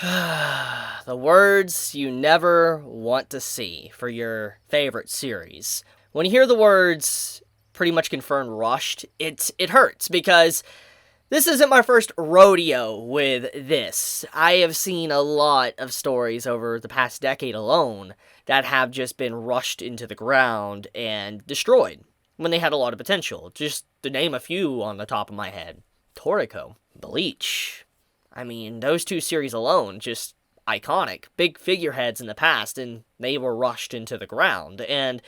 The words you never want to see for your favorite series. When you hear the words pretty much confirmed rushed, it hurts because this isn't my first rodeo with this. I have seen a lot of stories over the past decade alone that have just been rushed into the ground and destroyed when they had a lot of potential. Just to name a few on the top of my head. Toriko, Bleach. I mean, those two series alone, just iconic. Big figureheads in the past, and they were rushed into the ground. And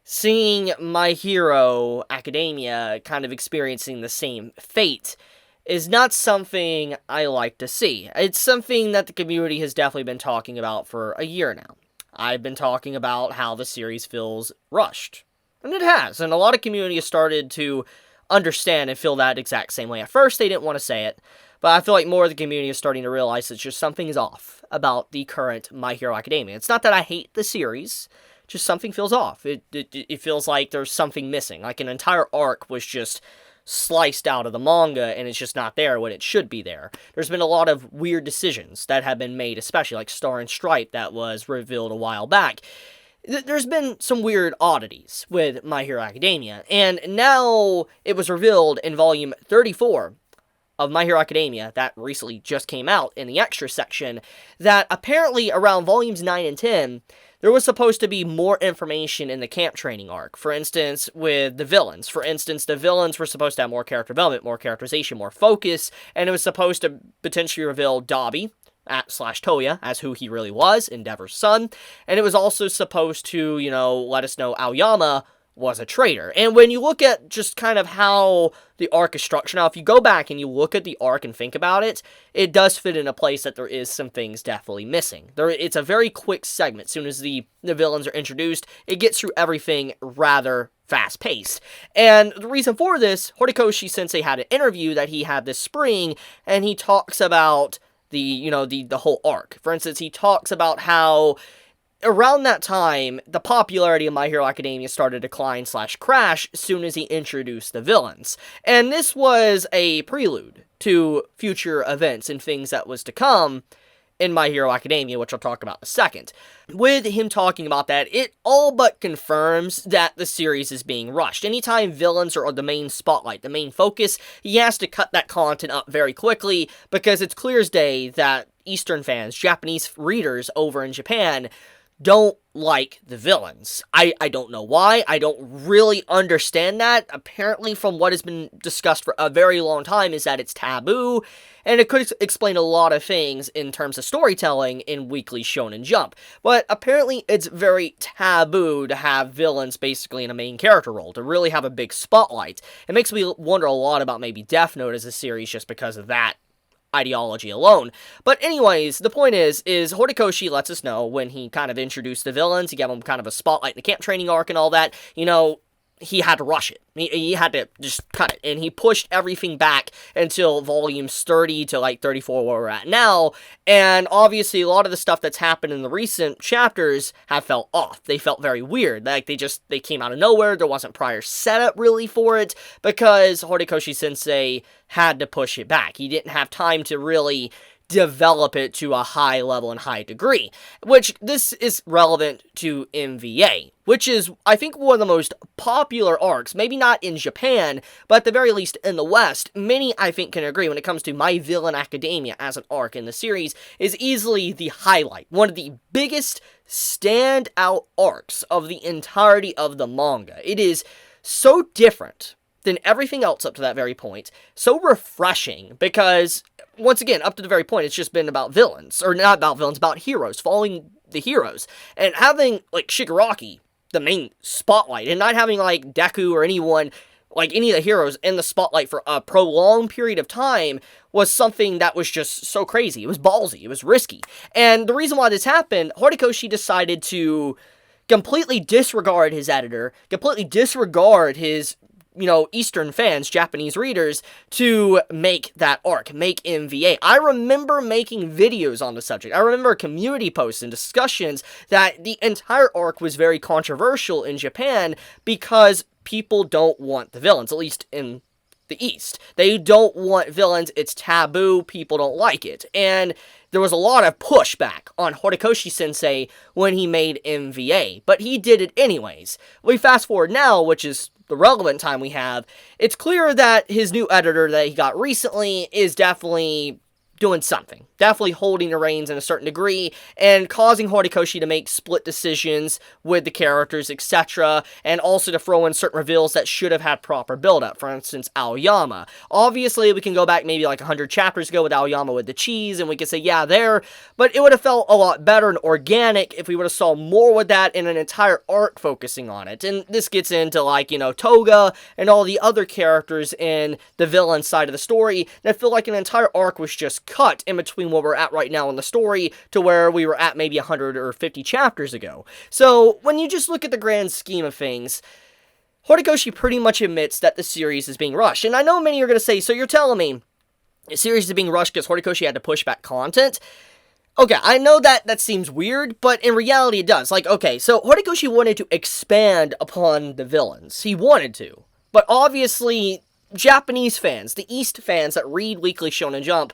seeing My Hero Academia kind of experiencing the same fate is not something I like to see. It's something that the community has definitely been talking about for a year now. I've been talking about how the series feels rushed. And it has, and a lot of community has started to understand and feel that exact same way. At first, they didn't want to say it, but I feel like more of the community is starting to realize that just something is off about the current My Hero Academia. It's not that I hate the series, just something feels off. It feels like there's something missing, like an entire arc was just sliced out of the manga and it's just not there when it should be there. There's been a lot of weird decisions that have been made, especially like Star and Stripe that was revealed a while back. There's been some weird oddities with My Hero Academia, and now it was revealed in volume 34 of My Hero Academia that recently just came out in the extra section that apparently around volumes 9 and 10 there was supposed to be more information in the camp training arc. For instance, with the villains. For instance, the villains were supposed to have more character development, more characterization, more focus, and it was supposed to potentially reveal Dabi / Toya as who he really was, Endeavor's son, and it was also supposed to, let us know Aoyama was a traitor. And when you look at just kind of how the arc is structured, now if you go back and you look at the arc and think about it, it does fit in a place that there is some things definitely missing. It's a very quick segment. As soon as the villains are introduced, it gets through everything rather fast-paced. And the reason for this, Horikoshi-sensei had an interview that he had this spring, and he talks about the whole arc. For instance, he talks about how around that time, the popularity of My Hero Academia started to decline / crash as soon as he introduced the villains. And this was a prelude to future events and things that was to come in My Hero Academia, which I'll talk about in a second. With him talking about that, it all but confirms that the series is being rushed. Anytime villains are the main spotlight, the main focus, he has to cut that content up very quickly because it's clear as day that Eastern fans, Japanese readers over in Japan, don't like the villains. I don't know why. I don't really understand that. Apparently, from what has been discussed for a very long time, is that it's taboo, and it could explain a lot of things in terms of storytelling in weekly Shonen Jump. But apparently, it's very taboo to have villains basically in a main character role, to really have a big spotlight. It makes me wonder a lot about maybe Death Note as a series just because of that ideology alone. But anyways, the point is Horikoshi lets us know when he kind of introduced the villains, he gave them kind of a spotlight in the camp training arc and all that, he had to rush it. He had to just cut it. And he pushed everything back until volumes 30 to 34 where we're at now. And obviously a lot of the stuff that's happened in the recent chapters have felt off. They felt very weird. They came out of nowhere. There wasn't prior setup really for it because Horikoshi-sensei had to push it back. He didn't have time to really develop it to a high level and high degree, which this is relevant to MVA, which is, I think, one of the most popular arcs, maybe not in Japan, but at the very least in the West. Many, I think, can agree when it comes to My Villain Academia as an arc in the series is easily the highlight, one of the biggest standout arcs of the entirety of the manga. It is so different than everything else up to that very point, so refreshing, because once again, up to the very point, it's just been about villains, or not about villains, about heroes, following the heroes, and having, Shigaraki, the main spotlight, and not having, Deku or anyone, any of the heroes in the spotlight for a prolonged period of time was something that was just so crazy. It was ballsy, it was risky, and the reason why this happened, Horikoshi decided to completely disregard his editor, completely disregard his Eastern fans, Japanese readers, to make that arc, make MVA. I remember making videos on the subject. I remember community posts and discussions that the entire arc was very controversial in Japan because people don't want the villains, at least in the East. They don't want villains. It's taboo. People don't like it. And there was a lot of pushback on Horikoshi-sensei when he made MVA, but he did it anyways. We fast forward now, which is the relevant time we have. It's clear that his new editor that he got recently is definitely doing something. Definitely holding the reins in a certain degree, and causing Horikoshi to make split decisions with the characters, etc., and also to throw in certain reveals that should have had proper build-up. For instance, Aoyama. Obviously, we can go back maybe like 100 chapters ago with Aoyama with the cheese, and we could say, yeah, there, but it would have felt a lot better and organic if we would have saw more with that in an entire arc focusing on it. And this gets into, like, Toga and all the other characters in the villain side of the story that feel like an entire arc was just cut in between where we're at right now in the story to where we were at maybe 100 or 50 chapters ago. So when you just look at the grand scheme of things, Horikoshi pretty much admits that the series is being rushed. And I know many are going to say, so you're telling me the series is being rushed because Horikoshi had to push back content? Okay, I know that seems weird, but in reality it does. Like, okay, so Horikoshi wanted to expand upon the villains. He wanted to. But obviously, Japanese fans, the East fans that read Weekly Shonen Jump,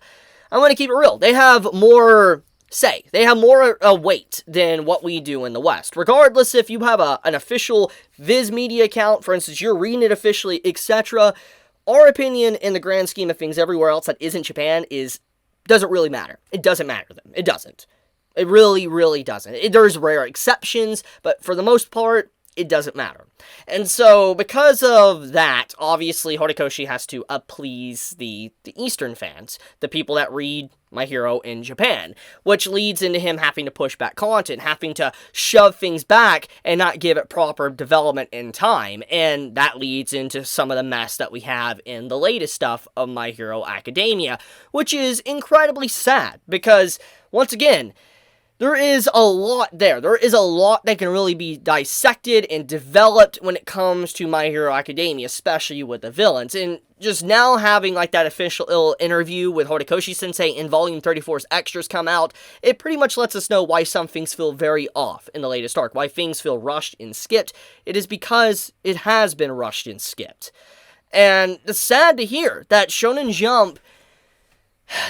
I'm going to keep it real. They have more say. They have more weight than what we do in the West. Regardless if you have an official Viz Media account, for instance, you're reading it officially, etc., our opinion in the grand scheme of things everywhere else that isn't Japan doesn't really matter. It doesn't matter to them. It doesn't. It really, really doesn't. There's rare exceptions, but for the most part, it doesn't matter. And so, because of that, obviously, Horikoshi has to please the Eastern fans, the people that read My Hero in Japan, which leads into him having to push back content, having to shove things back and not give it proper development in time, and that leads into some of the mess that we have in the latest stuff of My Hero Academia, which is incredibly sad, because, once again, there is a lot there. There is a lot that can really be dissected and developed when it comes to My Hero Academia, especially with the villains. And just now having like that official interview with Horikoshi-sensei in Volume 34's extras come out, it pretty much lets us know why some things feel very off in the latest arc, why things feel rushed and skipped. It is because it has been rushed and skipped. And it's sad to hear that Shonen Jump,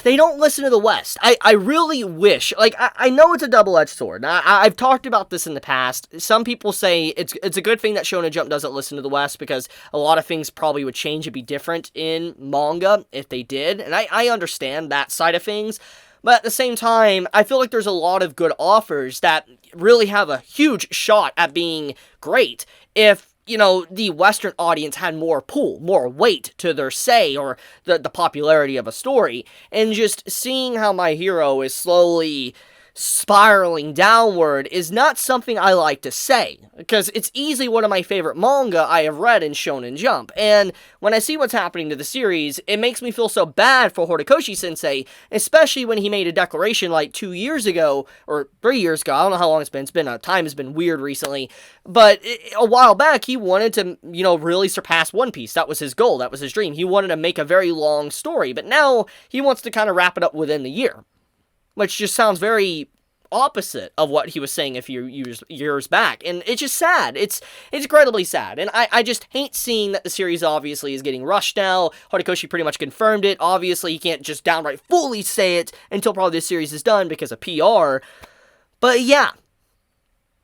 they don't listen to the West. I really wish, like, I know it's a double-edged sword. I've talked about this in the past. Some people say it's a good thing that Shonen Jump doesn't listen to the West because a lot of things probably would change and be different in manga if they did. And I understand that side of things. But at the same time, I feel like there's a lot of good offers that really have a huge shot at being great if the Western audience had more pull, more weight to their say, or the popularity of a story. And just seeing how My Hero is slowly spiraling downward is not something I like to say, because it's easily one of my favorite manga I have read in Shonen Jump, and when I see what's happening to the series, it makes me feel so bad for Horikoshi-sensei, especially when he made a declaration like 2 years ago, or 3 years ago, I don't know how long it's been, time has been weird recently, but a while back, he wanted to, really surpass One Piece. That was his goal, that was his dream. He wanted to make a very long story, but now he wants to kind of wrap it up within the year, which just sounds very opposite of what he was saying a few years back, and it's just sad. It's incredibly sad, and I just hate seeing that the series obviously is getting rushed now. Horikoshi pretty much confirmed it. Obviously, he can't just downright fully say it until probably this series is done because of PR, but yeah,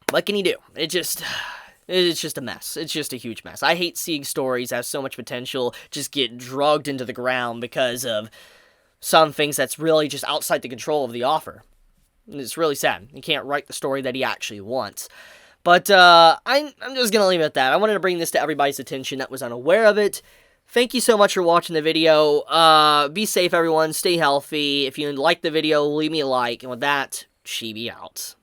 what can he do? It's just a mess. It's just a huge mess. I hate seeing stories that have so much potential just get drugged into the ground because of some things that's really just outside the control of the author. It's really sad. He can't write the story that he actually wants. But I'm just going to leave it at that. I wanted to bring this to everybody's attention that was unaware of it. Thank you so much for watching the video. Be safe, everyone. Stay healthy. If you liked the video, leave me a like. And with that, Chibi out.